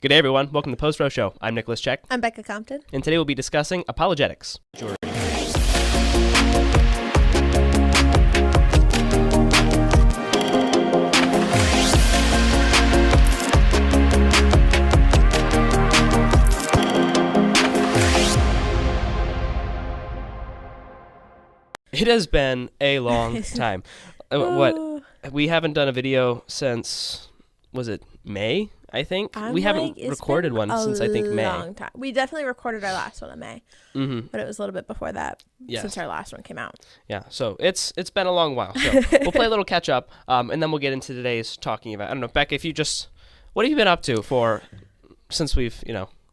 Good day, everyone. Welcome to the Post-Roe Show. I'm Nicholas Check. I'm Becca Compton. And today we'll be discussing apologetics. It has been a long time. We haven't done a video since, was it May? I think we haven't recorded one since I think May. Long time. We definitely recorded our last one in May, but it was a little bit before that since our last one came out. Yeah, so it's been a long while. So we'll play a little catch up, and then we'll get into today's talking about. I don't know, Becca, what have you been up to since we've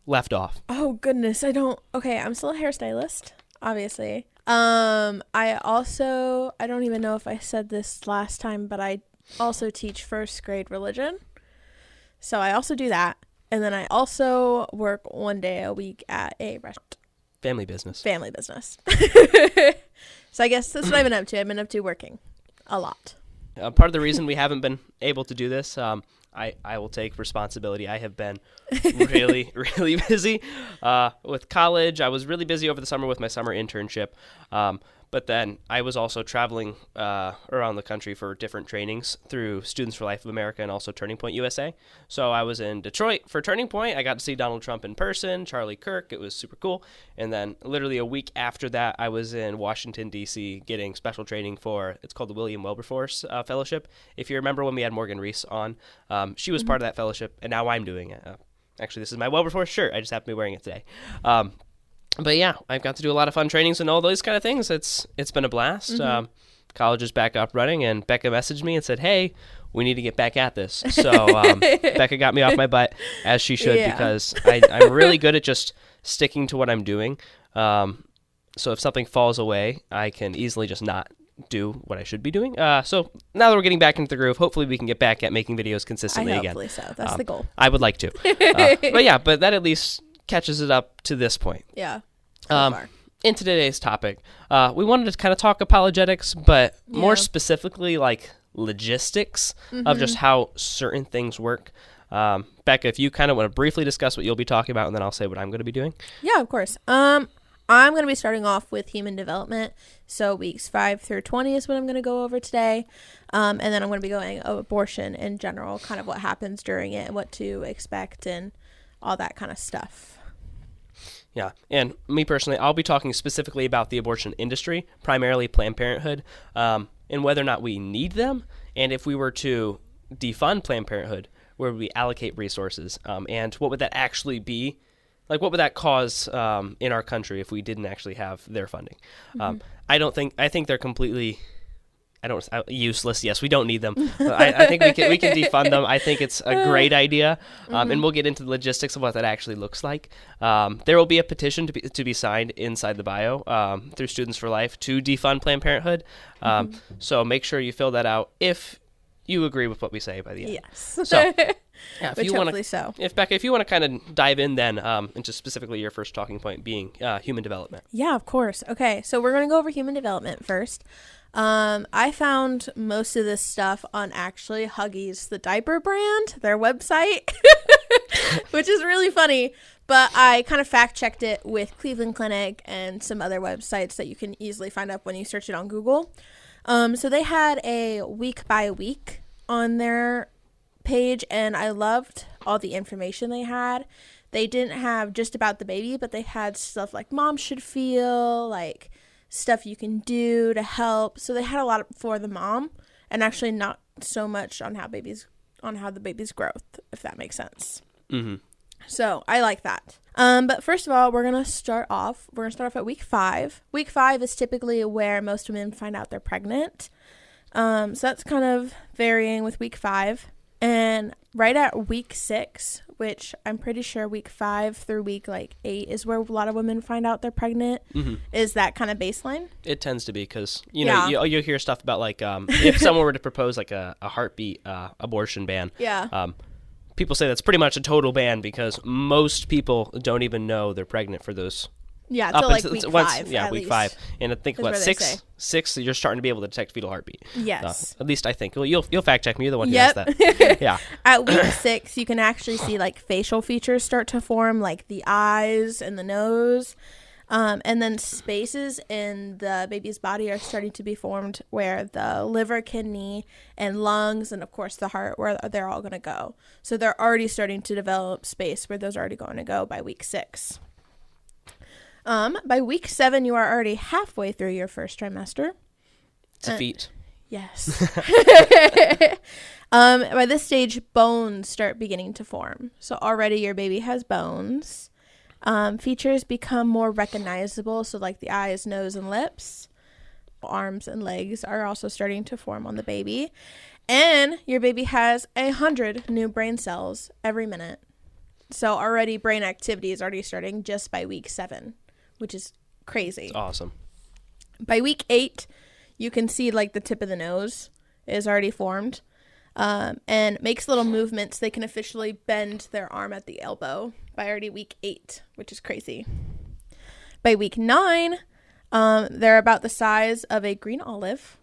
left off? Oh goodness, I'm still a hairstylist, obviously. I don't even know if I said this last time, but I also teach first grade religion. So I also do that. And then I also work one day a week at a restaurant. Family business. So I guess that's what I've been up to. I've been up to working a lot. Part of the reason we haven't been able to do this, I will take responsibility. I have been really, really busy with college. I was really busy over the summer with my summer internship. But then I was also traveling around the country for different trainings through Students for Life of America and also Turning Point USA. So I was in Detroit for Turning Point. I got to see Donald Trump in person, Charlie Kirk. It was super cool. And then literally a week after that, I was in Washington, D.C. getting special training it's called the William Wilberforce Fellowship. If you remember when we had Morgan Reese on, she was part of that fellowship, and now I'm doing it. Actually, this is my Wilberforce shirt. I just happen to be wearing it today. But yeah, I've got to do a lot of fun trainings and all those kind of things. It's been a blast. College is back up running, and Becca messaged me and said, hey, we need to get back at this. So Becca got me off my butt, as she should, because I'm really good at just sticking to what I'm doing. So if something falls away, I can easily just not do what I should be doing. So now that we're getting back into the groove, hopefully we can get back at making videos consistently again. Hopefully so. That's the goal. I would like to. But that at least catches it up to this point. Yeah. In today's topic, we wanted to kind of talk apologetics, but more specifically like logistics of just how certain things work. Becca, if you kind of want to briefly discuss what you'll be talking about, and then I'll say what I'm going to be doing. Yeah, of course. I'm going to be starting off with human development. So weeks 5 through 20 is what I'm going to go over today. And then I'm going to be going over abortion in general, kind of what happens during it and what to expect and all that kind of stuff. Yeah, and me personally, I'll be talking specifically about the abortion industry, primarily Planned Parenthood, and whether or not we need them, and if we were to defund Planned Parenthood, where would we allocate resources, and what would that actually be? Like, what would that cause in our country if we didn't actually have their funding? I think they're completely useless. Yes, we don't need them. I think we can defund them. I think it's a great idea, and we'll get into the logistics of what that actually looks like. There will be a petition to be signed inside the bio through Students for Life to defund Planned Parenthood. So make sure you fill that out if you agree with what we say by the end. Yes. So, yeah, Becca, if you want to kind of dive in then into specifically your first talking point being human development. Yeah, of course. Okay, so we're going to go over human development first. I found most of this stuff on actually Huggies, the diaper brand, their website, which is really funny. But I kind of fact checked it with Cleveland Clinic and some other websites that you can easily find up when you search it on Google. So they had a week by week on their page, and I loved all the information they had. They didn't have just about the baby, but they had stuff like mom should feel, like stuff you can do to help. So they had a lot for the mom, and actually not so much on how the baby's growth, if that makes sense. So I like that. But first of all, we're gonna start off at week 5. Week 5 is typically where most women find out they're pregnant. So that's kind of varying with week 5. And right at week 6, which I'm pretty sure week 5 through week 8 is where a lot of women find out they're pregnant, is that kind of baseline? It tends to be because, you'll hear stuff about if someone were to propose a heartbeat abortion ban, people say that's pretty much a total ban because most people don't even know they're pregnant for those Yeah, till like week 5. Yeah, week 5. And I think, what, where they say. 6, you're starting to be able to detect fetal heartbeat. Yes. At least I think. Well, you'll fact check me. You're the one who Yep. asked that. Yeah. At week 6, you can actually see like facial features start to form, like the eyes and the nose. And then spaces in the baby's body are starting to be formed where the liver, kidney, and lungs, and of course the heart, where they're all going to go. So they're already starting to develop space where those are already going to go by week 6. By week 7, you are already halfway through your first trimester. It's a feat. Yes. By this stage, bones start beginning to form. So already your baby has bones. Features become more recognizable. So like the eyes, nose, and lips. Arms and legs are also starting to form on the baby. And your baby has 100 new brain cells every minute. So already brain activity is already starting just by week 7, which is crazy. It's awesome. By week 8, you can see like the tip of the nose is already formed, and makes little movements. They can officially bend their arm at the elbow by already week 8, which is crazy. By week 9, they're about the size of a green olive.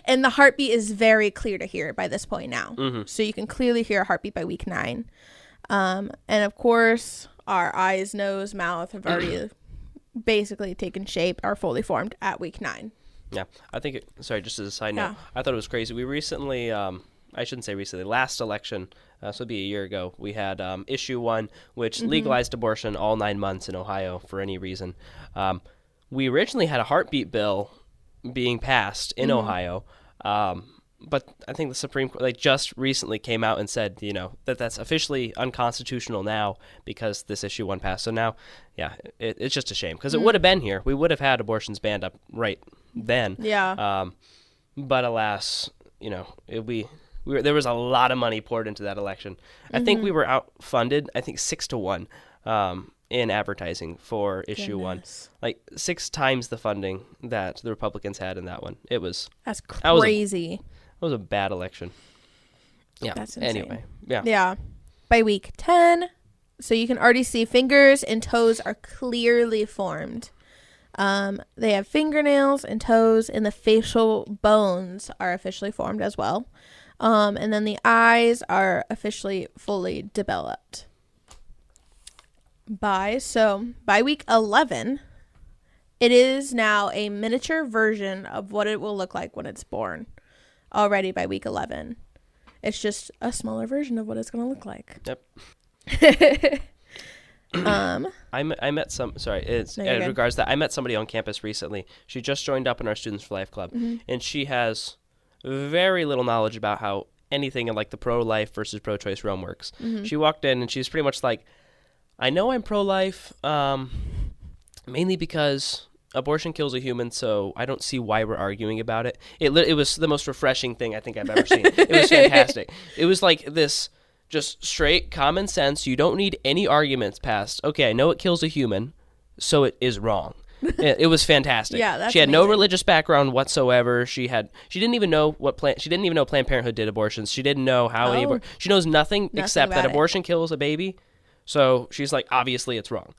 And the heartbeat is very clear to hear by this point now. Mm-hmm. So you can clearly hear a heartbeat by week 9. And of course, our eyes, nose, mouth have already basically taken shape, are fully formed at week 9. Yeah, I think, sorry, just as a side note, I thought it was crazy. We recently, I shouldn't say recently, last election, this would be a year ago, we had issue 1, which legalized abortion all 9 months in Ohio for any reason. We originally had a heartbeat bill being passed in Ohio, but I think the Supreme Court just recently came out and said, that's officially unconstitutional now because this issue 1 passed. So now, yeah, it's just a shame because it would have been here. We would have had abortions banned up right then. Yeah. But alas, there was a lot of money poured into that election. I think we were outfunded, 6-1. In advertising for issue 1, like 6 times the funding that the Republicans had in that one. That's crazy. That was a bad election. Yeah. That's insane. Anyway. Yeah. Yeah. By week 10, so you can already see fingers and toes are clearly formed. They have fingernails and toes, and the facial bones are officially formed as well. And then the eyes are officially fully developed. By week 11, it is now a miniature version of what it will look like when it's born. Already by week 11, it's just a smaller version of what it's going to look like. Yep. I met some. Sorry, it's in regards to that. I met somebody on campus recently. She just joined up in our Students for Life club, and she has very little knowledge about how anything in like the pro-life versus pro-choice realm works. She walked in and she's pretty much like, I know I'm pro-life, mainly because abortion kills a human, so I don't see why we're arguing about it. It was the most refreshing thing I think I've ever seen. It was fantastic. It was like this just straight common sense. You don't need any arguments past, okay, I know it kills a human, so it is wrong. It was fantastic. Yeah, that's she had amazing. no religious background whatsoever. She didn't even know she didn't even know Planned Parenthood did abortions. She didn't know how she knows nothing except that abortion kills a baby. So she's like, obviously it's wrong.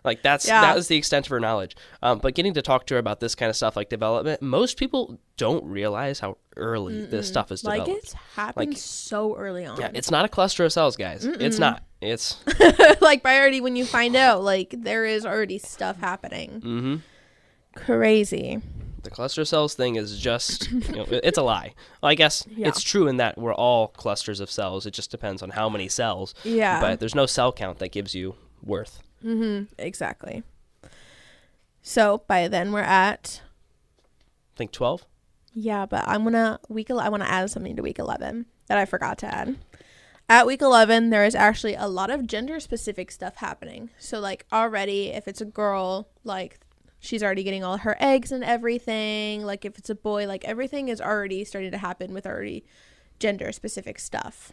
Like that was the extent of her knowledge. But getting to talk to her about this kind of stuff like development, most people don't realize how early this stuff is developed. Like it's happened so early on. Yeah, it's not a cluster of cells, guys. It's not. It's like by already when you find out, like there is already stuff happening. Crazy. The cluster cells thing is just, it's a lie. Well, I guess it's true in that we're all clusters of cells. It just depends on how many cells. Yeah. But there's no cell count that gives you worth. Exactly. So by then we're at, I think 12. Yeah, but I want to add something to week 11 that I forgot to add. At week 11, there is actually a lot of gender specific stuff happening. So like already, if it's a girl, like she's already getting all her eggs and everything. Like if it's a boy, like everything is already starting to happen with already gender specific stuff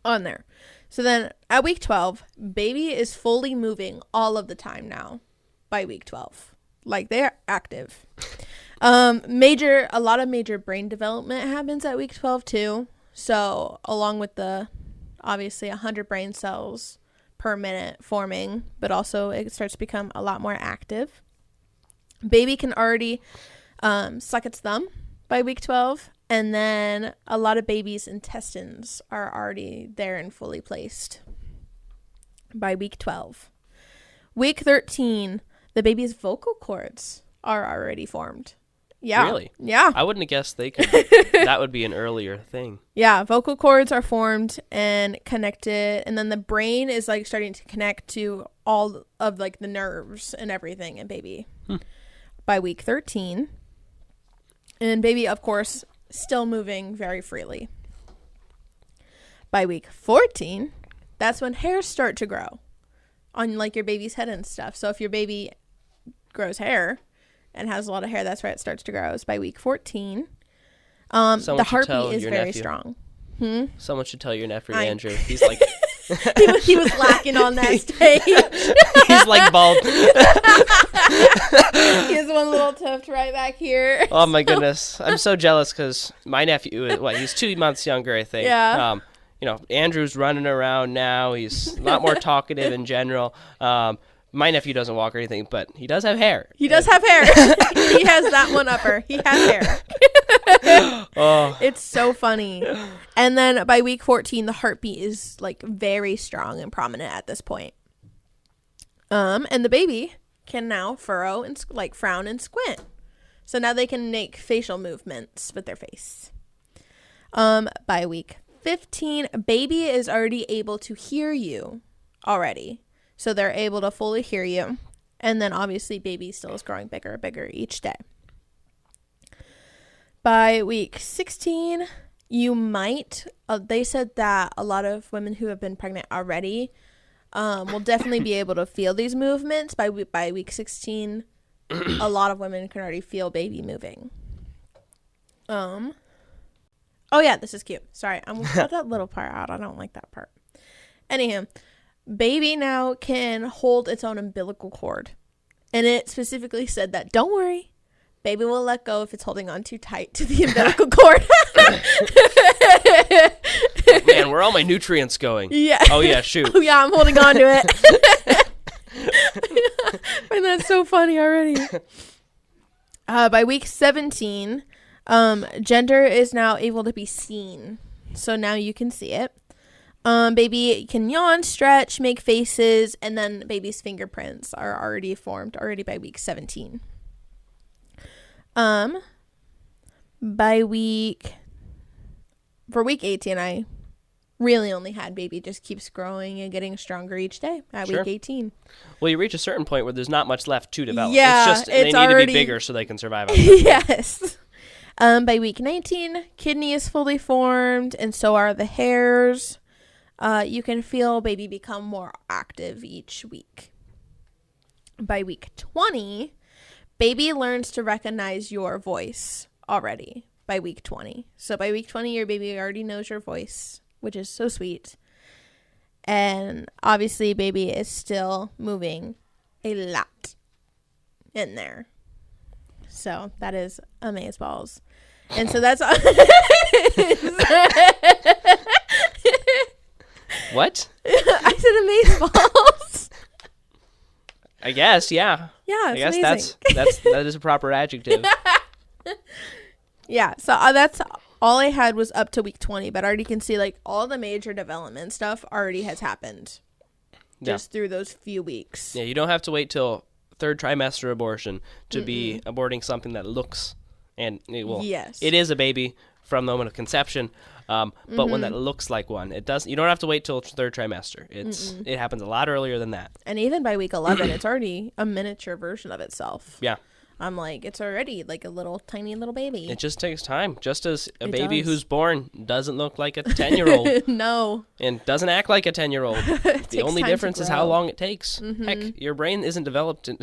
on there. So then at week 12, baby is fully moving all of the time now by week 12. Like they're active. A lot of major brain development happens at week 12 too. So along with the obviously 100 brain cells per minute forming, but also it starts to become a lot more active. Baby can already suck its thumb by week 12, and then a lot of babies' intestines are already there and fully placed by week 12. Week 13, the baby's vocal cords are already formed. Yeah. Really? Yeah. I wouldn't have guessed they could. That would be an earlier thing. Yeah, vocal cords are formed and connected, and then the brain is like starting to connect to all of like the nerves and everything in baby by week 13. And baby, of course, still moving very freely. By week 14, that's when hairs start to grow on like your baby's head and stuff. So if your baby grows hair and has a lot of hair, that's where it starts to grow. It's by week 14. The heartbeat is very strong. Someone should tell your nephew, Andrew. He's like... he was lacking on that stage. He's like bald. He has one little tuft right back here. Oh my goodness. I'm so jealous because my nephew, he's 2 months younger, I think. Yeah. Andrew's running around now. He's a lot more talkative in general. My nephew doesn't walk or anything, but he does have hair. He does have hair. He has that one upper. He has hair. Oh. It's so funny. And then by week 14, the heartbeat is like very strong and prominent at this point. And the baby can now furrow and frown and squint. So now they can make facial movements with their face. By week 15, baby is already able to hear you already. So they're able to fully hear you. And then obviously baby still is growing bigger and bigger each day. By week 16, you might, they said that a lot of women who have been pregnant already will definitely be able to feel these movements. By week 16, a lot of women can already feel baby moving. Oh yeah, this is cute. Sorry, I'm gonna cut that little part out. I don't like that part. Anyhow, baby now can hold its own umbilical cord. And it specifically said that, don't worry, baby will let go if it's holding on too tight to the umbilical cord. Oh, man, where are all my nutrients going? Yeah. Oh, yeah, shoot. Oh, yeah, I'm holding on to it. I find that so funny already. By week 17, gender is now able to be seen. So now you can see it. Baby can yawn, stretch, make faces, and then baby's fingerprints are already formed by week 17. For week 18, I really only had baby just keeps growing and getting stronger each day at week 18. Well, you reach a certain point where there's not much left to develop. Yeah, it's just they need to be bigger so they can survive. Yes. By week 19, kidney is fully formed, and so are the hairs. You can feel baby become more active each week. By week 20, baby learns to recognize your voice already by week 20. So by week 20, your baby already knows your voice, which is so sweet. And obviously, baby is still moving a lot in there. So that is amazeballs. And so that's What? I said amazeballs. I guess, yeah. Yeah, it's I guess amazing. that is a proper adjective. Yeah, so that's all I had was up to week 20, but I already can see like all the major development stuff already has happened just through those few weeks. Yeah, you don't have to wait till third trimester abortion to be aborting something that looks, and it is a baby from the moment of conception, but when that looks like one, it does. You don't have to wait till third trimester. It happens a lot earlier than that. And even by week 11, it's already a miniature version of itself. Yeah. I'm like, it's already like a little tiny little baby. It just takes time. Just as a baby who's born doesn't look like a 10-year-old. No. And doesn't act like a 10-year-old. The only difference is how long it takes. Heck, your brain isn't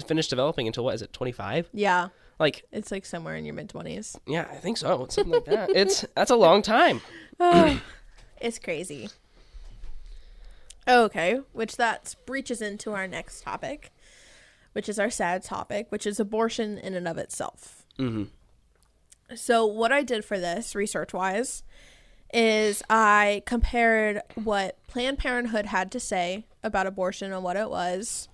finished developing until, what is it, 25? Yeah. Like, it's like somewhere in your mid-20s. Yeah, I think so. It's something like that. That's a long time. It's crazy. Okay, which that breaches into our next topic, which is our sad topic, which is abortion in and of itself. Mm-hmm. So what I did for this, research-wise, is I compared what Planned Parenthood had to say about abortion and what it was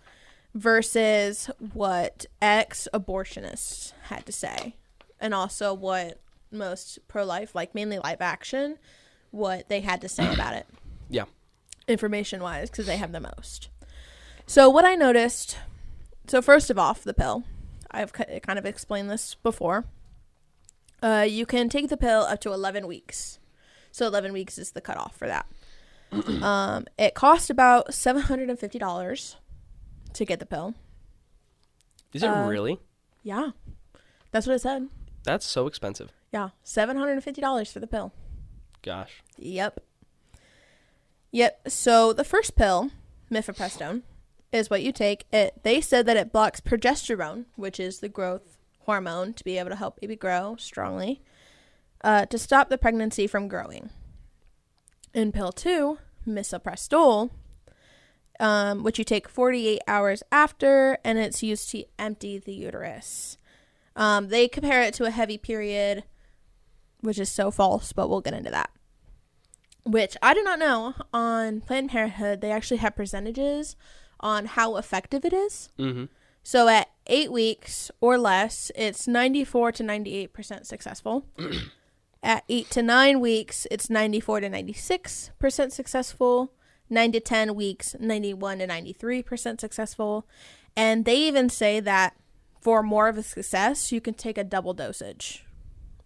versus what ex-abortionists had to say, and also what most pro-life, like mainly Live Action, what they had to say about it. Yeah. Information-wise, because they have the most. So what I noticed, so first of all, the pill. I've kind of explained this before. You can take the pill up to 11 weeks. So 11 weeks is the cutoff for that. It cost about $750 to get the pill. Is it really? Yeah. That's what it said. That's so expensive. Yeah. $750 for the pill. Gosh. Yep. So the first pill, mifepristone, is what you take. They said that it blocks progesterone, which is the growth hormone, to be able to help baby grow strongly, to stop the pregnancy from growing. In pill 2, misoprostol, which you take 48 hours after, and it's used to empty the uterus. They compare it to a heavy period, which is so false, but we'll get into that. Which I do not know. On Planned Parenthood, they actually have percentages on how effective it is. Mm-hmm. So at 8 weeks or less, it's 94 to 98% successful. At 8 to 9 weeks, it's 94 to 96% successful. 9 to 10 weeks, 91 to 93% successful. And they even say that for more of a success, you can take a double dosage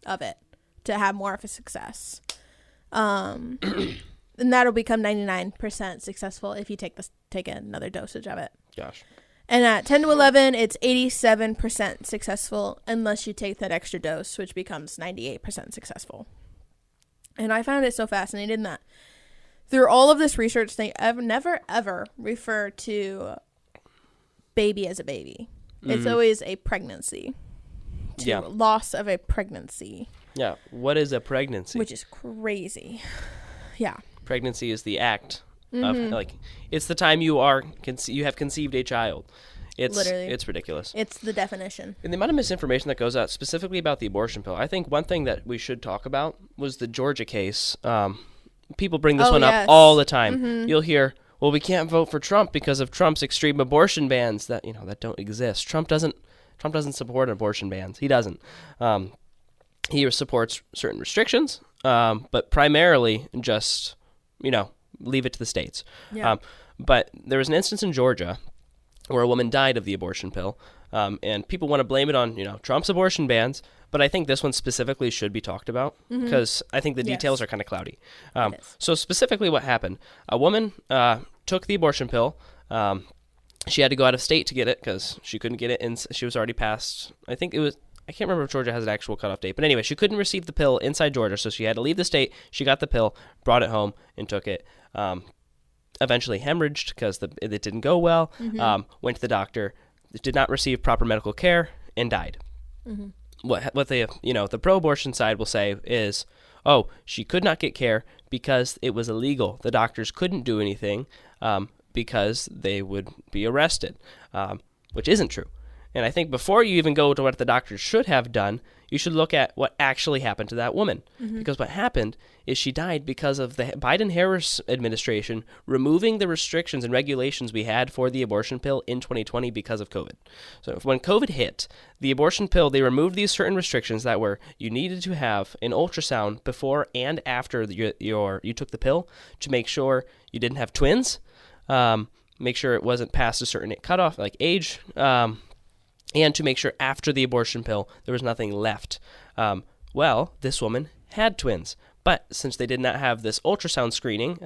of it to have more of a success. And that'll become 99% successful if you take another dosage of it. Gosh. And at 10 to 11, it's 87% successful unless you take that extra dose, which becomes 98% successful. And I found it so fascinating that through all of this research, they never, ever refer to baby as a baby. Mm-hmm. It's always a pregnancy. Loss of a pregnancy. Yeah. What is a pregnancy? Which is crazy. Yeah. Pregnancy is the act of, like, it's the time you have conceived a child. Literally. It's ridiculous. It's the definition. And the amount of misinformation that goes out specifically about the abortion pill. I think one thing that we should talk about was the Georgia case. People bring this up all the time. Mm-hmm. You'll hear, well, we can't vote for Trump because of Trump's extreme abortion bans that don't exist. Trump doesn't support abortion bans. He doesn't. He supports certain restrictions, but primarily just, leave it to the states. Yeah. But there was an instance in Georgia where a woman died of the abortion pill, and people want to blame it on, Trump's abortion bans, but I think this one specifically should be talked about because I think the details are kind of cloudy. So specifically what happened, a woman took the abortion pill. She had to go out of state to get it because she couldn't get it, and she was already past, I can't remember if Georgia has an actual cutoff date, but anyway, she couldn't receive the pill inside Georgia, so she had to leave the state. She got the pill, brought it home, and took it. Eventually hemorrhaged because it didn't go well. Went to the doctor, did not receive proper medical care, and died. Mm-hmm. What the pro-abortion side will say is, oh, she could not get care because it was illegal. The doctors couldn't do anything because they would be arrested, which isn't true. And I think before you even go to what the doctors should have done, you should look at what actually happened to that woman. Mm-hmm. Because what happened is she died because of the Biden-Harris administration removing the restrictions and regulations we had for the abortion pill in 2020 because of COVID. So when COVID hit, the abortion pill, they removed these certain restrictions that were you needed to have an ultrasound before and after you took the pill to make sure you didn't have twins, make sure it wasn't past a certain cutoff, like age, and to make sure after the abortion pill there was nothing left. Well, this woman had twins, but since they did not have this ultrasound screening,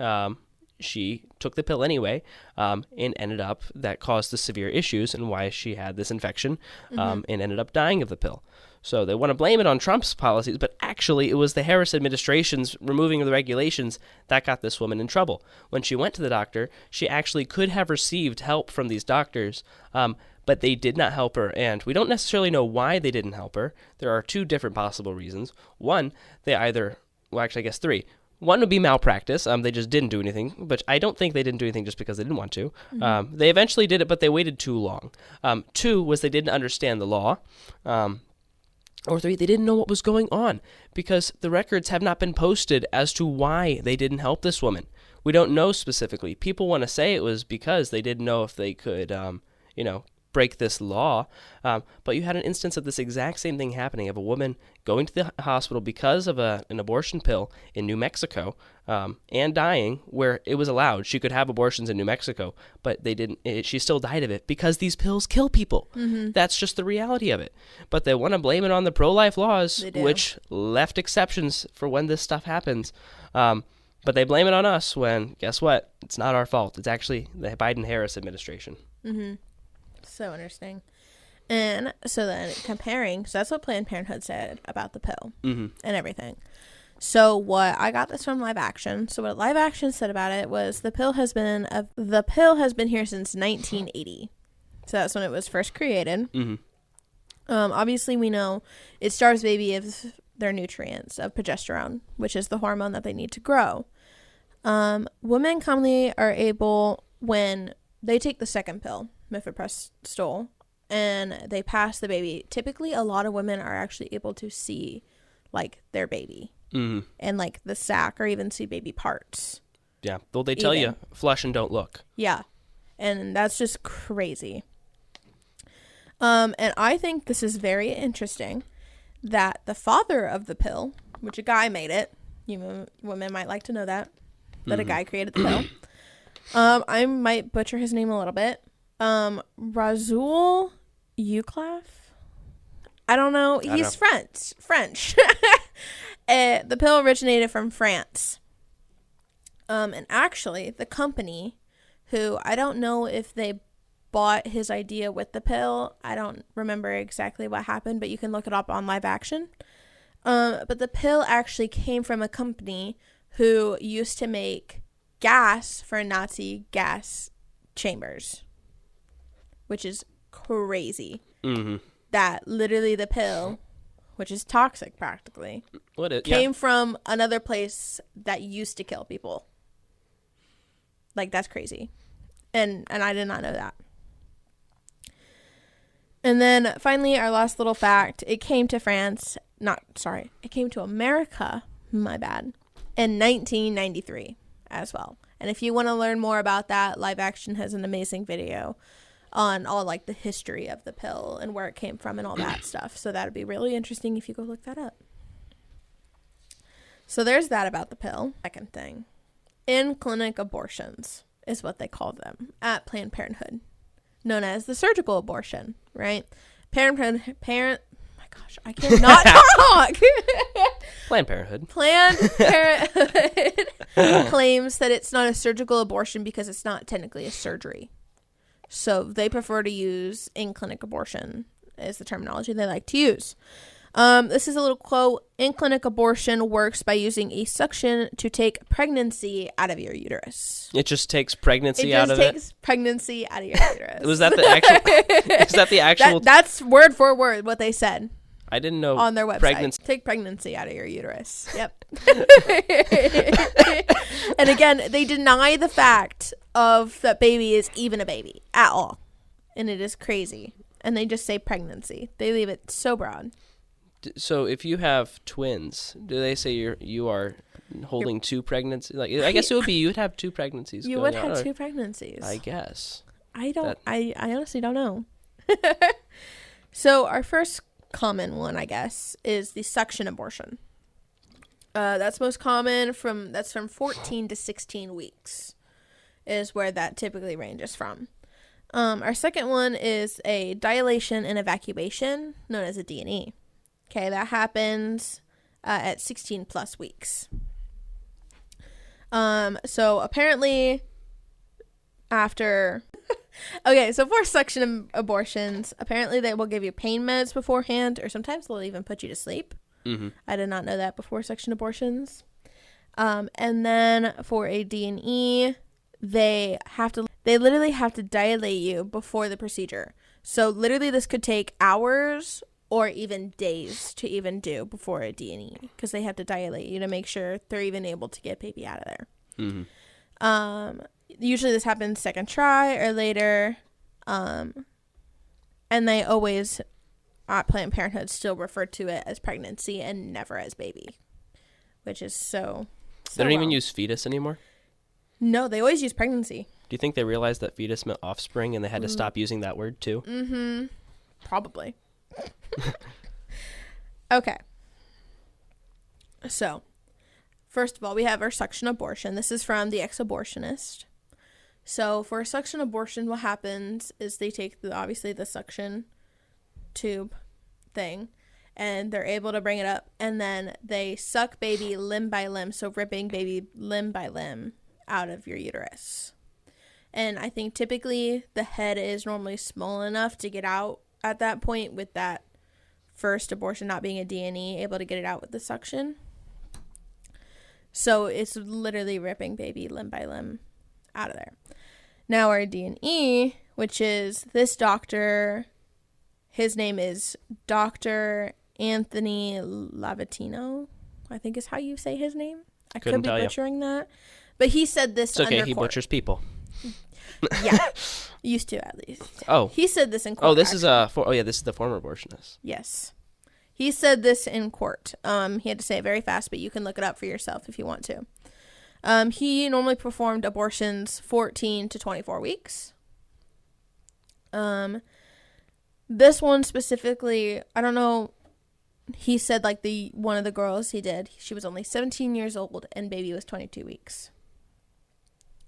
she took the pill anyway, and ended up, that caused the severe issues and why she had this infection, and ended up dying of the pill. So they want to blame it on Trump's policies, but actually it was the Harris administration's removing of the regulations that got this woman in trouble. When she went to the doctor, she actually could have received help from these doctors, but they did not help her, and we don't necessarily know why they didn't help her. There are two different possible reasons. One, three. One would be malpractice. They just didn't do anything, but I don't think they didn't do anything just because they didn't want to. Mm-hmm. They eventually did it, but they waited too long. Two was they didn't understand the law. Or three, they didn't know what was going on because the records have not been posted as to why they didn't help this woman. We don't know specifically. People want to say it was because they didn't know if they could, break this law. But you had an instance of this exact same thing happening, of a woman going to the hospital because of an abortion pill in New Mexico, and dying, where it was allowed. She could have abortions in New Mexico, but they didn't. She still died of it because these pills kill people. That's just the reality of it. But they want to blame it on the pro-life laws, which left exceptions for when this stuff happens. But they blame it on us when, guess what? It's not our fault. It's actually the Biden-Harris administration. So interesting. And so then comparing, so that's what Planned Parenthood said about the pill and everything. So what, I got this from Live Action. So what Live Action said about it was the pill has been here since 1980. So that's when it was first created. Obviously we know it starves baby of their nutrients, of progesterone, which is the hormone that they need to grow. Women commonly are able, when they take the second pill, mifepristol, and they pass the baby, typically a lot of women are actually able to see like their baby and like the sac, or even see baby parts. Yeah, well, they tell you flush and don't look. Yeah, and that's just crazy. And I think this is very interesting that the father of the pill, which a guy made it, women might like to know that a guy created the pill. I might butcher his name a little bit. Razul Uclaf? I don't know. He's French. The pill originated from France. And actually, the company, who I don't know if they bought his idea with the pill. I don't remember exactly what happened, but you can look it up on Live Action. But the pill actually came from a company who used to make gas for Nazi gas chambers, which is crazy. That literally the pill, which is toxic practically, came from another place that used to kill people. Like, that's crazy. And I did not know that. And then finally, our last little fact, it came to it came to America, my bad, in 1993 as well. And if you want to learn more about that, Live Action has an amazing video on all like the history of the pill and where it came from and all that stuff. So that'd be really interesting if you go look that up. So there's that about the pill. Second thing, in-clinic abortions is what they call them at Planned Parenthood, known as the surgical abortion, right? I cannot talk. Planned Parenthood claims that it's not a surgical abortion because it's not technically a surgery. So they prefer to use in-clinic abortion is the terminology they like to use. This is a little quote. In-clinic abortion works by using a suction to take pregnancy out of your uterus. It just takes pregnancy out of it? It just takes pregnancy out of your uterus. Was that the actual? Is that the actual? That's word for word what they said. I didn't know on their website. Take pregnancy out of your uterus. Yep. And again, they deny the fact of that baby is even a baby at all. And it is crazy. And they just say pregnancy. They leave it so broad. So if you have twins, do they say you are holding two pregnancies? Like, I guess it would be you'd have two pregnancies. You would have two pregnancies. I guess. I honestly don't know. So our first common one, I guess, is the suction abortion. That's most common from 14 to 16 weeks is where that typically ranges from. Our second one is a dilation and evacuation, known as a D&E. Okay, that happens at 16 plus weeks. So apparently after... Okay, so for suction abortions, apparently they will give you pain meds beforehand, or sometimes they'll even put you to sleep. I did not know that before suction abortions. And then for a D&E, they literally have to dilate you before the procedure. So literally this could take hours or even days to even do before a D&E, because they have to dilate you to make sure they're even able to get baby out of there. Usually this happens second try or later. And they always, at Planned Parenthood, still refer to it as pregnancy and never as baby, which is so they don't even use fetus anymore? No, they always use pregnancy. Do you think they realized that fetus meant offspring and they had to stop using that word too? Mm-hmm. Probably. Okay. So, first of all, we have our suction abortion. This is from the ex-abortionist. So, for a suction abortion, what happens is they take, obviously, the suction tube thing, and they're able to bring it up, and then they suck baby limb by limb, so ripping baby limb by limb out of your uterus. And I think typically the head is normally small enough to get out at that point, with that first abortion not being a D&E, able to get it out with the suction. So it's literally ripping baby limb by limb out of there. Now our D&E, which is this doctor, his name is Dr. Anthony Lavatino, I think is how you say his name. I could be butchering that. But he said this it's okay, under he court. butchers people. Yeah, used to at least. Oh. He said this in court. Oh, this is this is the former abortionist. Yes. He said this in court. He had to say it very fast, but you can look it up for yourself if you want to. He normally performed abortions 14 to 24 weeks. This one specifically, I don't know. He said like one of the girls he did, she was only 17 years old and baby was 22 weeks.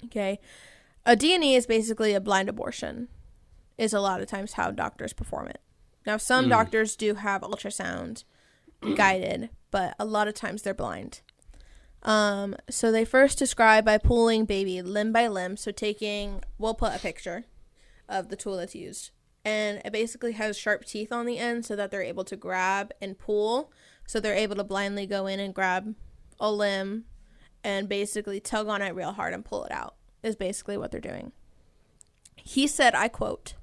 Okay. A D&E is basically a blind abortion, is a lot of times how doctors perform it. Now, some doctors do have ultrasound guided, but a lot of times they're blind. So they first describe by pulling baby limb by limb. So we'll put a picture of the tool that's used. And it basically has sharp teeth on the end so that they're able to grab and pull. So they're able to blindly go in and grab a limb and basically tug on it real hard and pull it out, is basically what they're doing. He said, I quote,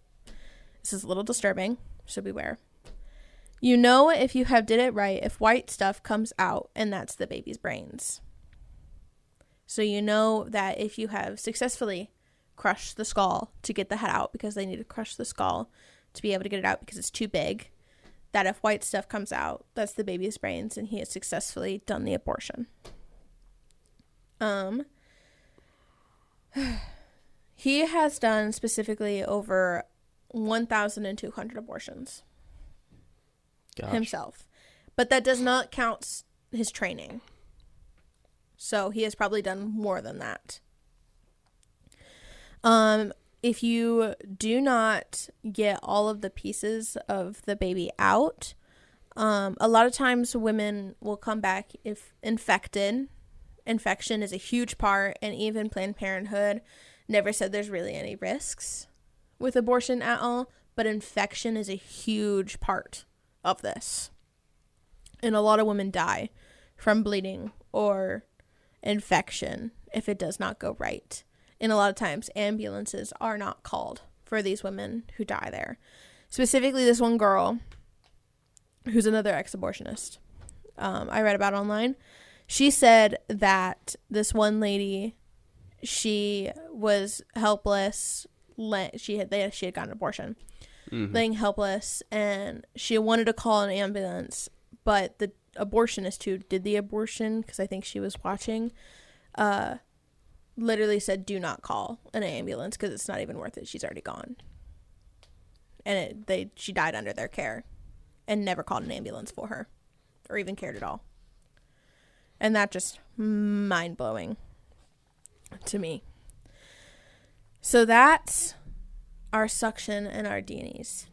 this is a little disturbing, so beware. You know if you have did it right if white stuff comes out, and that's the baby's brains. So you know that if you have successfully crushed the skull to get the head out, because they need to crush the skull to be able to get it out because it's too big, that if white stuff comes out, that's the baby's brains, and he has successfully done the abortion. He has done specifically over 1,200 abortions. Gosh. Himself. But that does not count his training. So he has probably done more than that. If you do not get all of the pieces of the baby out, a lot of times women will come back if infected. Infection is a huge part, and even Planned Parenthood never said there's really any risks with abortion at all, but infection is a huge part of this. And a lot of women die from bleeding or infection if it does not go right. And a lot of times ambulances are not called for these women who die there. Specifically this one girl, who's another ex-abortionist, I read about online. She said that this one lady, she was helpless. She had gotten an abortion, laying helpless, and she wanted to call an ambulance, but the abortionist who did the abortion, because I think she was watching, literally said, "Do not call an ambulance because it's not even worth it. She's already gone." And she died under their care, and never called an ambulance for her, or even cared at all. And that just mind-blowing to me. So that's our suction and our D&Es.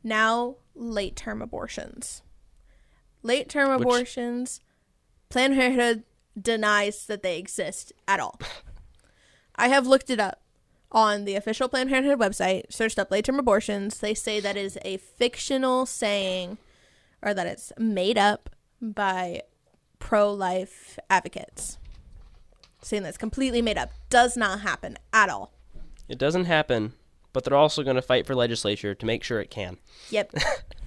Now, late-term abortions. Late-term abortions, Planned Parenthood denies that they exist at all. I have looked it up on the official Planned Parenthood website, searched up late-term abortions. They say that is a fictional saying, or that it's made up by pro-life advocates, saying that's completely made up. Does not happen at all. It doesn't happen, but they're also going to fight for legislature to make sure it can. Yep.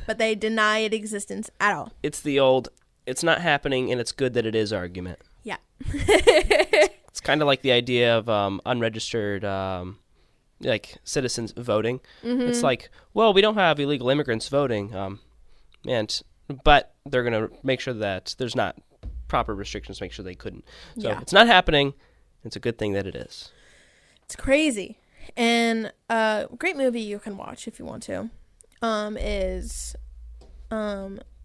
But they deny its existence at all. It's the old, it's not happening and it's good that it is argument. Yeah. It's kind of like the idea of unregistered citizens voting. It's like, well, we don't have illegal immigrants voting, but they're going to make sure that there's not proper restrictions to make sure they couldn't. So It's not happening, It's a good thing that it is. It's crazy. And a great movie you can watch if you want to is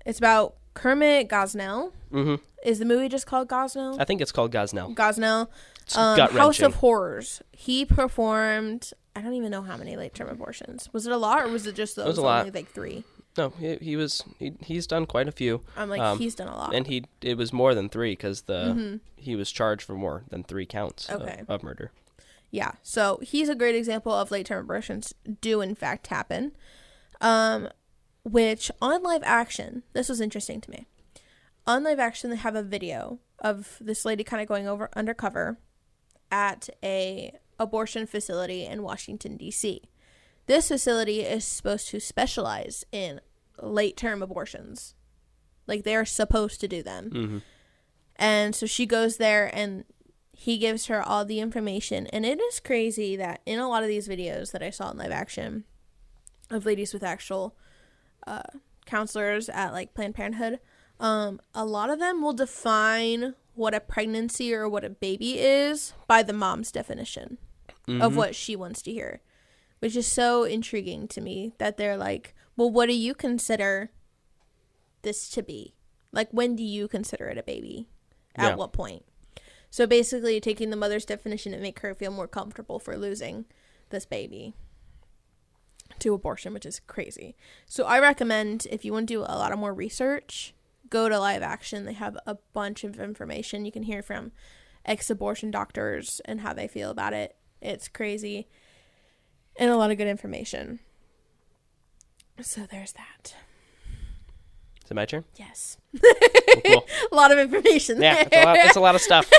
it's about Kermit Gosnell. Mm-hmm. Is the movie just called Gosnell? I think it's called Gosnell. It's gut-wrenching. House of Horrors. He performed, I don't even know how many late-term abortions. Was it a lot, or was it just those? It was a lot. Only like 3? No, he's done quite a few. I'm like, he's done a lot. And it was more than 3 because he was charged for more than 3 counts of murder. Yeah, so he's a great example of late-term abortions do in fact happen. Which on live action, this was interesting to me. On live action, they have a video of this lady kind of going undercover at a abortion facility in Washington, D.C. This facility is supposed to specialize in late-term abortions. Like, they are supposed to do them. Mm-hmm. And so she goes there, and he gives her all the information. And it is crazy that in a lot of these videos that I saw in live action of ladies with actual counselors at, like, Planned Parenthood, a lot of them will define what a pregnancy or what a baby is by the mom's definition of what she wants to hear, which is so intriguing to me that they're like, well, what do you consider this to be? Like, when do you consider it a baby? At what point? So basically taking the mother's definition and make her feel more comfortable for losing this baby to abortion, which is crazy. So I recommend, if you want to do a lot of more research, go to live action. They have a bunch of information. You can hear from ex-abortion doctors and how they feel about it. It's crazy. And a lot of good information. So there's that. Is it my turn? Yes. Cool. A lot of information there. Yeah, it's a lot of stuff.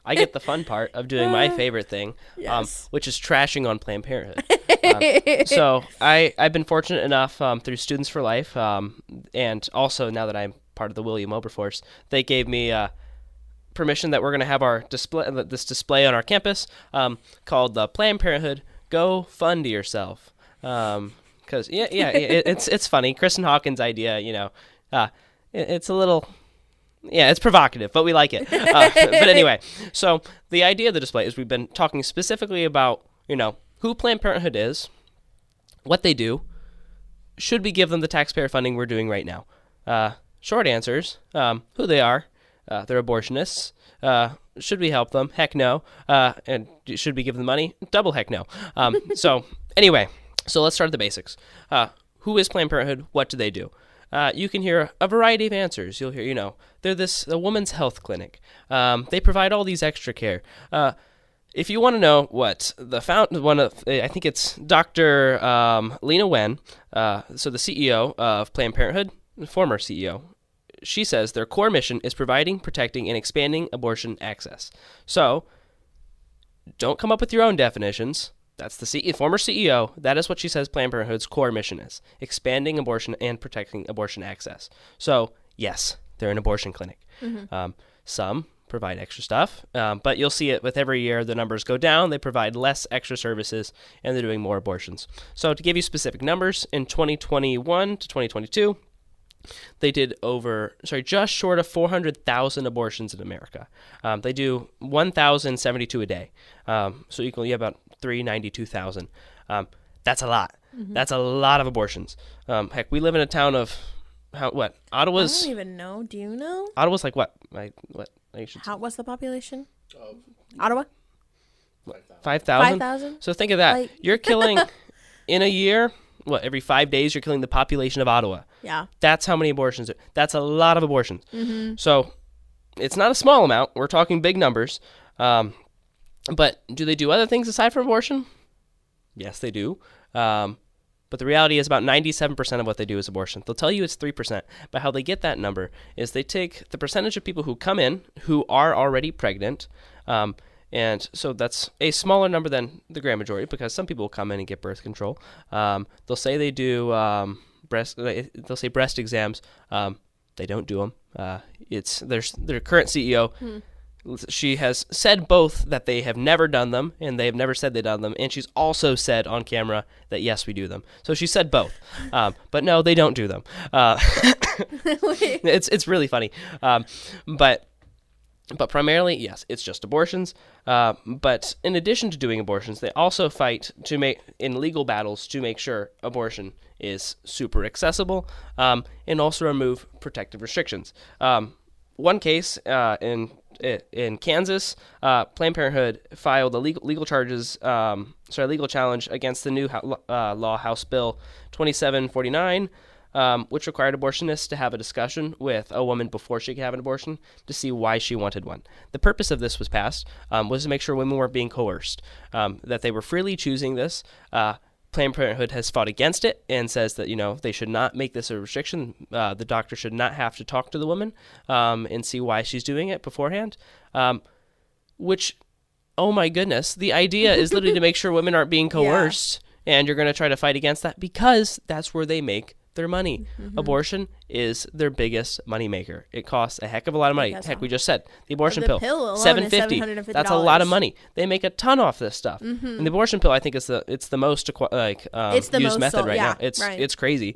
I get the fun part of doing my favorite thing, which is trashing on Planned Parenthood. So I've been fortunate enough through Students for Life, and also now that I'm part of the William Wilberforce, they gave me permission that we're going to have our display on our campus called the Planned Parenthood Go Fund Yourself. Because it's funny. Kristen Hawkins' idea, it's a little. Yeah, it's provocative, but we like it. But anyway, so the idea of the display is we've been talking specifically about, who Planned Parenthood is, what they do, should we give them the taxpayer funding we're doing right now? Short answers, who they are, they're abortionists, should we help them? Heck no. And should we give them money? Double heck no. So anyway, so let's start at the basics. Who is Planned Parenthood? What do they do? You can hear a variety of answers. You'll hear, they're a woman's health clinic. They provide all these extra care. If you want to know what I think it's Dr. Lena Wen, so the CEO of Planned Parenthood, former CEO, she says their core mission is providing, protecting, and expanding abortion access. So don't come up with your own definitions. That's the former CEO. That is what she says Planned Parenthood's core mission is, expanding abortion and protecting abortion access. So, yes, they're an abortion clinic. Mm-hmm. Some provide extra stuff, but you'll see it with every year the numbers go down. They provide less extra services, and they're doing more abortions. So to give you specific numbers, in 2021 to 2022, they did just short of 400,000 abortions in America. They do 1,072 a day. So you have about 392,000. That's a lot. Mm-hmm. That's a lot of abortions. Heck, we live in a town of Ottawa's. I don't even know. Do you know? Ottawa's like what? What's the population? Ottawa? 5,000. 5,000. So think of that. You're killing in a year. Every 5 days you're killing the population of Ottawa. Yeah. That's how many abortions. That's a lot of abortions. Mm-hmm. So it's not a small amount. We're talking big numbers. But do they do other things aside from abortion? Yes, they do. But the reality is about 97% of what they do is abortion. They'll tell you it's 3%. But how they get that number is they take the percentage of people who come in who are already pregnant. And so that's a smaller number than the grand majority because some people will come in and get birth control. They'll say they do they'll say breast exams. They don't do them. It's their current CEO. She has said both that they have never done them and they have never said they've done them. And she's also said on camera that, yes, we do them. So she said both. But no, they don't do them. It's really funny. But But primarily, yes, it's just abortions. But in addition to doing abortions, they also fight in legal battles to make sure abortion is super accessible, and also remove protective restrictions. One case in Kansas, Planned Parenthood filed a legal challenge against the new law, House Bill 2749. Which required abortionists to have a discussion with a woman before she could have an abortion to see why she wanted one. The purpose of this was passed was to make sure women weren't being coerced, that they were freely choosing this. Planned Parenthood has fought against it and says that, they should not make this a restriction. The doctor should not have to talk to the woman and see why she's doing it beforehand, which, oh my goodness, the idea is literally to make sure women aren't being coerced, and you're going to try to fight against that because that's where they make their money. Abortion is their biggest money maker. It costs a heck of a lot of money. Heck, we just said the abortion pill alone is $750. That's a lot of money. They make a ton off this stuff. And the abortion pill, I think, it's the most used method right now. It's crazy.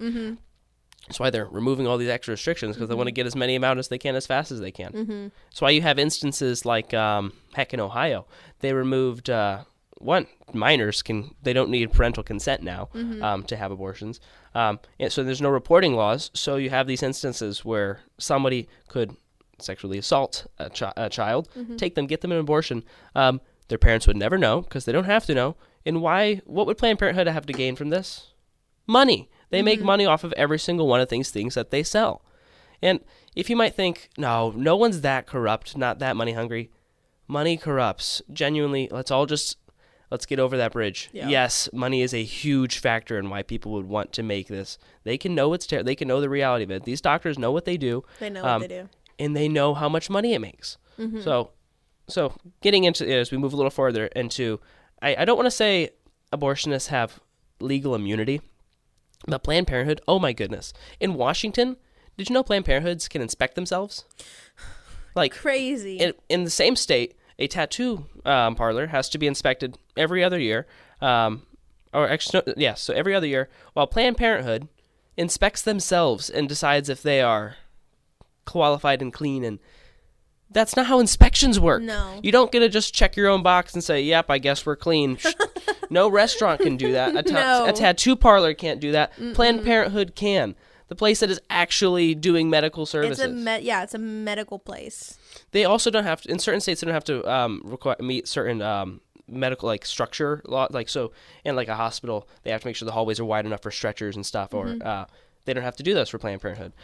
That's why they're removing all these extra restrictions, because they want to get as many out as they can as fast as they can. That's why you have instances like heck in Ohio, they removed minors they don't need parental consent now to have abortions. And so there's no reporting laws. So you have these instances where somebody could sexually assault a child, take them, get them an abortion. Their parents would never know because they don't have to know. And what would Planned Parenthood have to gain from this? Money. They make money off of every single one of these things that they sell. And if you might think, no one's that corrupt, not that money hungry. Money corrupts. Genuinely, let's get over that bridge. Yeah. Yes, money is a huge factor in why people would want to make this. They can know they can know the reality of it. These doctors know what they do. They know what they do. And they know how much money it makes. So getting into it as we move a little further into, I don't want to say abortionists have legal immunity, but Planned Parenthood, oh my goodness. In Washington, did you know Planned Parenthoods can inspect themselves? Like crazy. In the same state, a tattoo parlor has to be inspected every other year, so every other year, while Planned Parenthood inspects themselves and decides if they are qualified and clean. And that's not how inspections work. No. You don't get to just check your own box and say, yep, I guess we're clean. No restaurant can do that. A tattoo parlor can't do that. Planned Parenthood can. The place that is actually doing medical services. It's a medical place. They also don't have to, in certain states, they don't have to meet certain medical structure law, in a hospital, they have to make sure the hallways are wide enough for stretchers and stuff, or they don't have to do this for Planned Parenthood.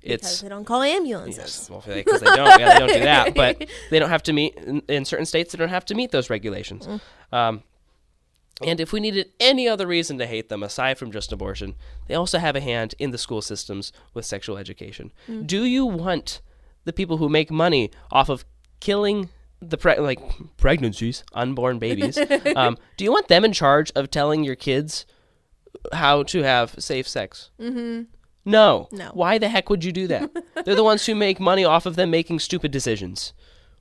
Because they don't call ambulances. Yes, well, because they don't. Yeah, they don't do that. But they don't have to meet in certain states. They don't have to meet those regulations. And if we needed any other reason to hate them aside from just abortion, they also have a hand in the school systems with sexual education. Do you want the people who make money off of killing the pregnancies, unborn babies? Do you want them in charge of telling your kids how to have safe sex? No. Why the heck would you do that? They're the ones who make money off of them making stupid decisions.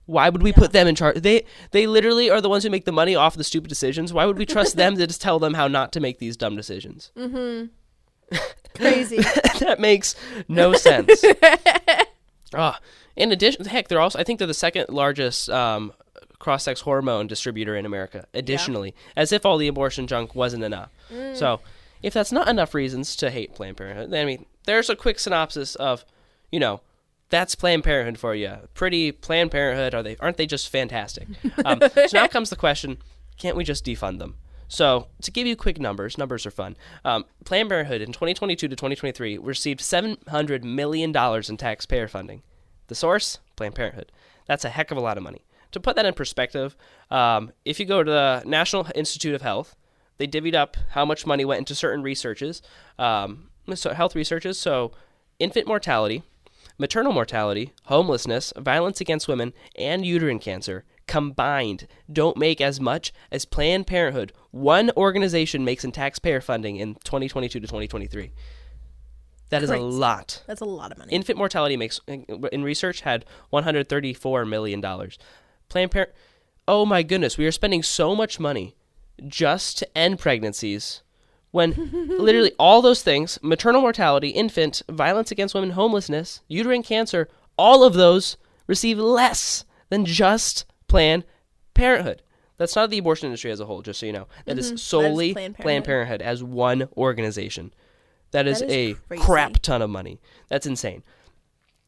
Why would we put them in charge? They literally are the ones who make the money off the stupid decisions. Why would we trust them to just tell them how not to make these dumb decisions? Crazy. That makes no sense. In addition, heck, I think they're the second largest cross-sex hormone distributor in America, additionally, as if all the abortion junk wasn't enough. So if that's not enough reasons to hate Planned Parenthood, I mean, there's a quick synopsis of, that's Planned Parenthood for you. Pretty Planned Parenthood, aren't they just fantastic? So now comes the question, can't we just defund them? So to give you quick numbers are fun. Planned Parenthood in 2022 to 2023 received $700 million in taxpayer funding. The source, Planned Parenthood. That's a heck of a lot of money. To put that in perspective, if you go to the National Institute of Health, they divvied up how much money went into certain researches, health researches, so infant mortality, maternal mortality, homelessness, violence against women, and uterine cancer combined don't make as much as Planned Parenthood, one organization, makes in taxpayer funding in 2022 to 2023. That is a lot. That's a lot of money. Infant mortality in research had $134 million. Planned Parenthood, oh my goodness, we are spending so much money just to end pregnancies when literally all those things, maternal mortality, infant, violence against women, homelessness, uterine cancer, all of those receive less than just Planned Parenthood. That's not the abortion industry as a whole, just so you know. That is solely Planned Parenthood as one organization. That is a crazy. crap ton of money. That's insane.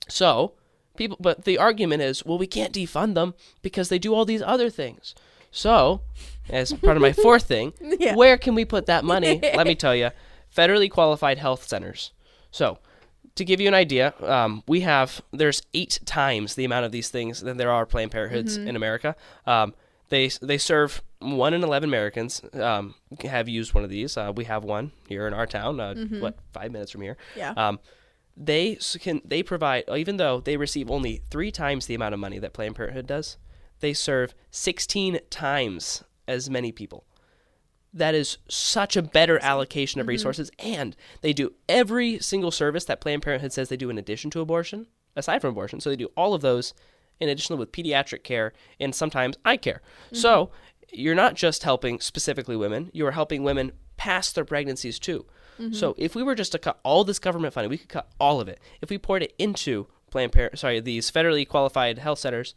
So, but the argument is, well, we can't defund them because they do all these other things. So, as part of my fourth thing, where can we put that money? Let me tell you, federally qualified health centers. So, to give you an idea, there's 8 times the amount of these things than there are Planned Parenthoods in America. They serve 1 in 11 Americans have used one of these. We have one here in our town. 5 minutes from here. Yeah. They provide, even though they receive only 3 times the amount of money that Planned Parenthood does, they serve 16 times as many people. That is such a better allocation of resources, and they do every single service that Planned Parenthood says they do in addition to abortion, aside from abortion. So they do all of those in addition with pediatric care and sometimes eye care. So you're not just helping specifically women, you are helping women past their pregnancies too. So if we were just to cut all this government funding, we could cut all of it. If we poured it into these federally qualified health centers,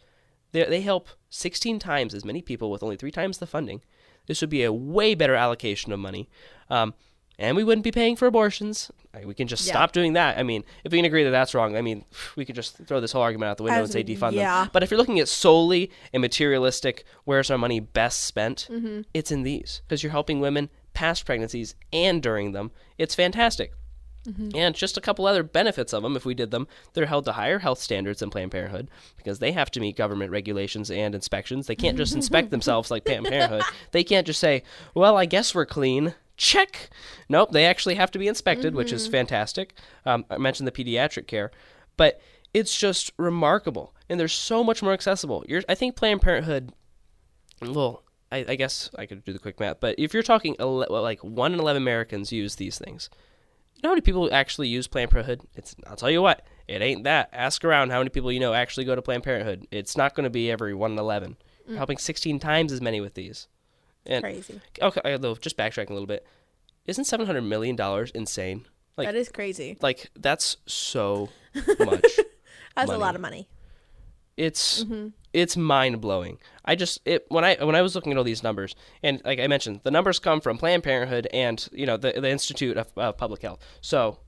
they help 16 times as many people with only 3 times the funding. This would be a way better allocation of money. And we wouldn't be paying for abortions. We can just stop doing that. I mean, if we can agree that that's wrong, I mean, we could just throw this whole argument out the window and say defund them. But if you're looking at solely a materialistic, where's our money best spent, it's in these. Because you're helping women past pregnancies and during them. It's fantastic. And just a couple other benefits of them, if we did them, they're held to higher health standards than Planned Parenthood because they have to meet government regulations and inspections. They can't just inspect themselves like Planned Parenthood. They can't just say, well, I guess we're clean. Check. Nope, they actually have to be inspected, which is fantastic. I mentioned the pediatric care, but it's just remarkable. And they're so much more accessible. I think Planned Parenthood, well, I guess I could do the quick math, but if you're talking like 1 in 11 Americans use these things, you know how many people actually use Planned Parenthood? I'll tell you what, it ain't that. Ask around how many people you know actually go to Planned Parenthood. It's not going to be every 1 in 11. We're helping 16 times as many with these. And, crazy. Okay, just backtracking a little bit. Isn't $700 million insane? Like, that is crazy. Like, that's so much That's money. a lot of money. It's mind-blowing. When I was looking at all these numbers, and like I mentioned, the numbers come from Planned Parenthood and the Institute of Public Health. So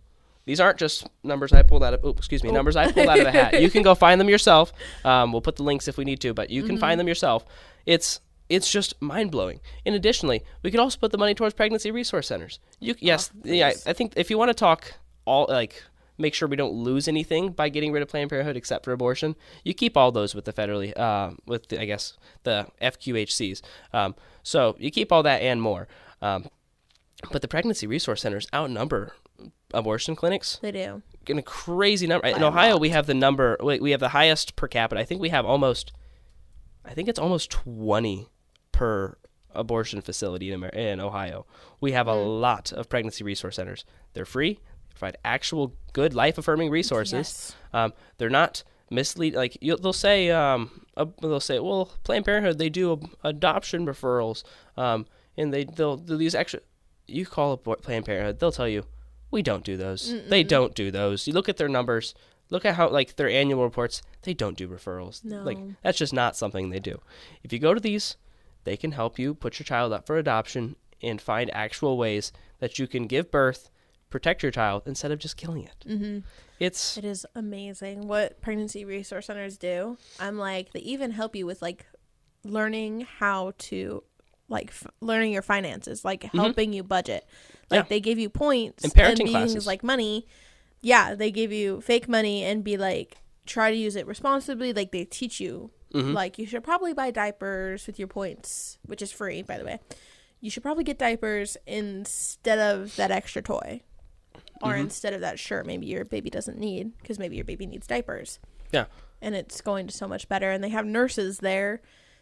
these aren't just numbers I pulled out of numbers I pulled out of a hat. You can go find them yourself. We'll put the links if we need to, but you can find them yourself. It's just mind-blowing. And additionally, we could also put the money towards pregnancy resource centers. I think if you want to talk make sure we don't lose anything by getting rid of Planned Parenthood except for abortion, you keep all those with the federally, the FQHCs. So you keep all that and more. But the pregnancy resource centers outnumber abortion clinics. They do. In a crazy number. In Ohio, we have the highest per capita. I think it's almost 20 per abortion facility in Ohio. We have a lot of pregnancy resource centers. They're free. Provide actual good life-affirming resources. Yes. They're not mislead. Like they'll say, well, Planned Parenthood, they do adoption referrals, and they'll do these extra. You call up Planned Parenthood, they'll tell you, we don't do those. They don't do those. You look at their numbers. Look at how their annual reports. They don't do referrals. No. That's just not something they do. If you go to these, they can help you put your child up for adoption and find actual ways that you can give birth, protect your child instead of just killing it. It is amazing what pregnancy resource centers do. They even help you with learning how to learning your finances, helping you budget. They give you points and parenting and classes things like money. Yeah, they give you fake money and be try to use it responsibly. They teach you you should probably buy diapers with your points, which is free, by the way. You should probably get diapers instead of that extra toy. Or instead of that shirt maybe your baby doesn't need, because maybe your baby needs diapers. Yeah. And it's going to so much better. And they have nurses there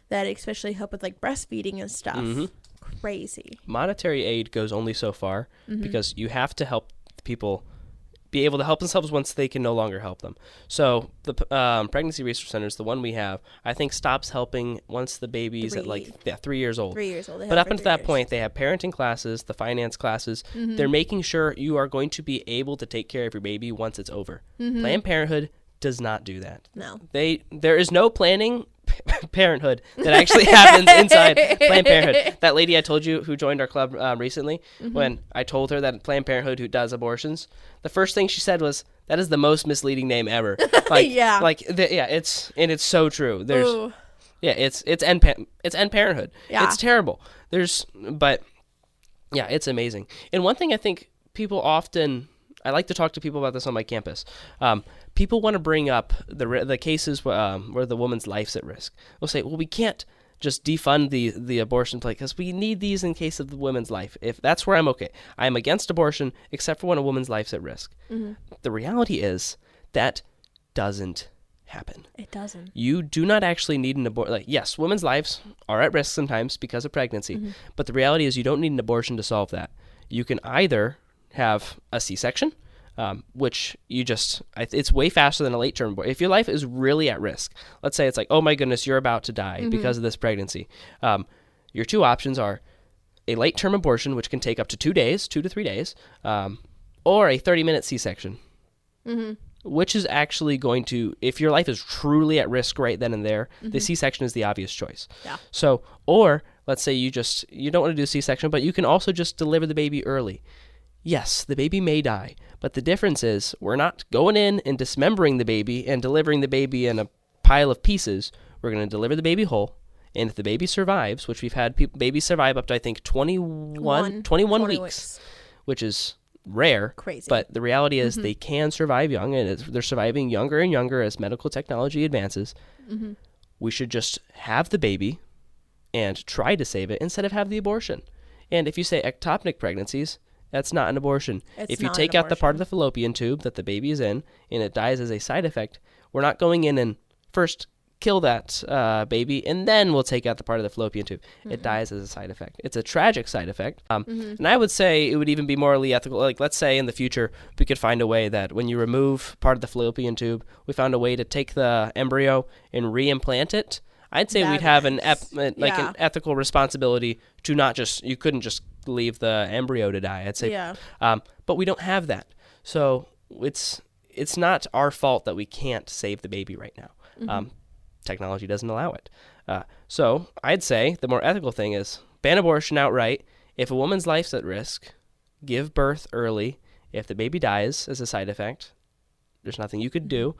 that especially help with breastfeeding and stuff. Crazy. Monetary aid goes only so far because you have to help people be able to help themselves once they can no longer help them. So the pregnancy resource centers, the one we have, I think stops helping once the baby's at 3 years old. 3 years old. But up until that point, they have parenting classes, the finance classes. They're making sure you are going to be able to take care of your baby once it's over. Planned Parenthood does not do that. No. There is no planning parenthood that actually happens inside Planned Parenthood. That lady I told you who joined our club recently, when I told her that Planned Parenthood who does abortions, the first thing she said was, "That is the most misleading name ever." Like, yeah. It's so true. There's Ooh. it's End Parenthood. Yeah. It's terrible. But it's amazing. And one thing I think people often, I like to talk to people about this on my campus. People want to bring up the cases where the woman's life's at risk. They'll say, well, we can't just defund the abortion play because we need these in case of the woman's life. If that's where I'm okay. I'm against abortion except for when a woman's life's at risk. Mm-hmm. The reality is that doesn't happen. It doesn't. You do not actually need an abortion. Like, yes, women's lives are at risk sometimes because of pregnancy, but the reality is you don't need an abortion to solve that. You can either have a C-section, which it's way faster than a late-term abortion. If your life is really at risk, let's say it's like, oh my goodness, you're about to die because of this pregnancy. Your two options are a late-term abortion, which can take up to 2 to 3 days, or a 30-minute C-section, which is actually going to, if your life is truly at risk right then and there, the C-section is the obvious choice. Yeah. So, or let's say you don't want to do a C-section, but you can also just deliver the baby early. Yes, the baby may die, but the difference is we're not going in and dismembering the baby and delivering the baby in a pile of pieces. We're going to deliver the baby whole, and if the baby survives, which we've had babies survive up to, I think, 21 weeks, which is rare. Crazy. But the reality is they can survive young, and they're surviving younger and younger as medical technology advances. We should just have the baby and try to save it instead of have the abortion. And if you say ectopic pregnancies, that's not an abortion. If you take out the part of the fallopian tube that the baby is in and it dies as a side effect, we're not going in and first kill that baby and then we'll take out the part of the fallopian tube. It dies as a side effect. It's a tragic side effect. And I would say it would even be morally ethical. Like, let's say in the future we could find a way that when you remove part of the fallopian tube, we found a way to take the embryo and re-implant it. I'd say we'd have an ethical responsibility to not just, you couldn't just leave the embryo to die. I'd say, but we don't have that. So it's not our fault that we can't save the baby right now. Technology doesn't allow it. So I'd say the more ethical thing is ban abortion outright. If a woman's life's at risk, give birth early. If the baby dies as a side effect, there's nothing you could do.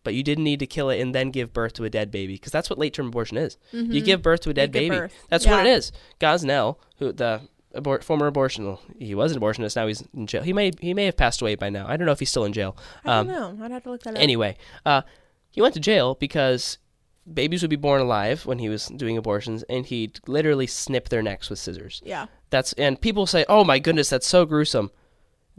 But you didn't need to kill it and then give birth to a dead baby, because that's what late-term abortion is. You give birth to a dead baby. That's what it is. Gosnell, who the former abortion, he was an abortionist. Now he's in jail. He may have passed away by now. I don't know if he's still in jail. I don't know. I'd have to look that up. Anyway, he went to jail because babies would be born alive when he was doing abortions, and he'd literally snip their necks with scissors. Yeah. And people say, "Oh my goodness, that's so gruesome."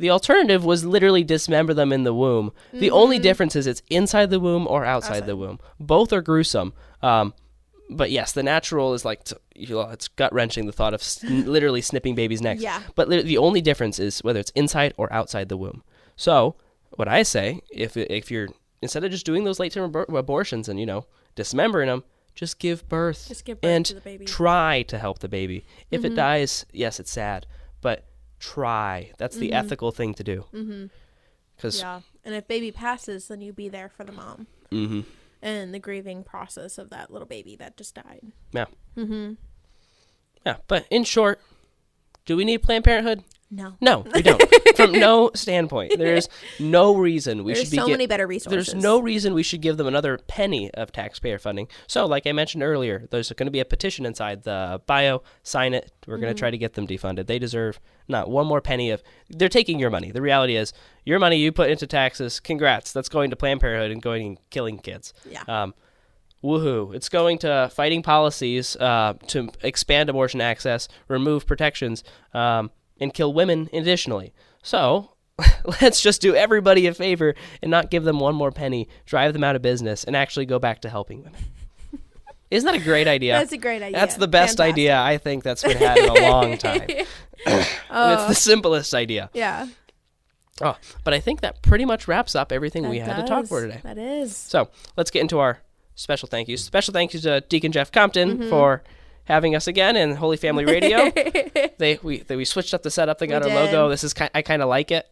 The alternative was literally dismember them in the womb. The only difference is it's inside the womb or outside the womb. Both are gruesome. But yes, the natural is like, it's gut-wrenching, the thought of literally snipping babies' necks. Yeah. But the only difference is whether it's inside or outside the womb. So what I say, if you're, instead of just doing those late-term abortions and, dismembering them, just give birth. Just give birth and to the baby. Try to help the baby. If it dies, yes, it's sad, but try. That's the ethical thing to do. And if baby passes, then you be there for the mom. And the grieving process of that little baby that just died. Yeah. Yeah, but in short, do we need Planned Parenthood? No, we don't. From no standpoint. There's no reason we should be... There's so many better resources. There's no reason we should give them another penny of taxpayer funding. So, like I mentioned earlier, there's going to be a petition inside the bio. Sign it. We're going to try to get them defunded. They deserve not one more penny of... They're taking your money. The reality is, your money you put into taxes, congrats. That's going to Planned Parenthood and going and killing kids. Yeah. Woohoo. It's going to fighting policies to expand abortion access, remove protections, and kill women additionally. So let's just do everybody a favor and not give them one more penny, drive them out of business, and actually go back to helping women. Isn't that a great idea? That's a great idea. That's the best idea I think that's been had in a long time. And it's the simplest idea. Yeah. Oh, but I think that pretty much wraps up everything we had to talk for today. That is. So let's get into our special thank yous. Special thank yous to Deacon Jeff Compton for having us again in Holy Family Radio. We switched up the setup. They got our logo. This is I kind of like it.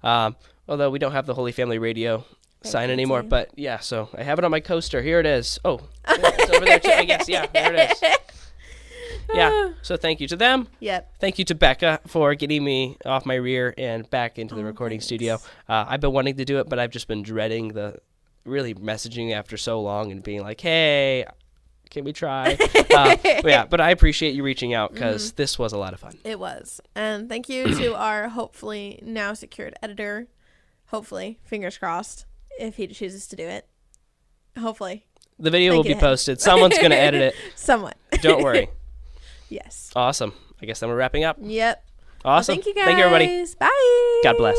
Although we don't have the Holy Family Radio sign anymore. But yeah, so I have it on my coaster. Here it is. Oh, yeah, it's over there too, I guess. Yeah, there it is. Yeah, so thank you to them. Yep. Thank you to Becca for getting me off my rear and back into the recording studio. I've been wanting to do it, but I've just been dreading really messaging after so long and being like, hey, can we try? But I appreciate you reaching out because this was a lot of fun. It was. And thank you to our hopefully now secured editor. Hopefully, fingers crossed, if he chooses to do it. Hopefully. The video will be posted. Someone's going to edit it. Someone. Don't worry. Yes. Awesome. I guess then we're wrapping up. Yep. Awesome. Well, thank you guys. Thank you, everybody. Bye. God bless.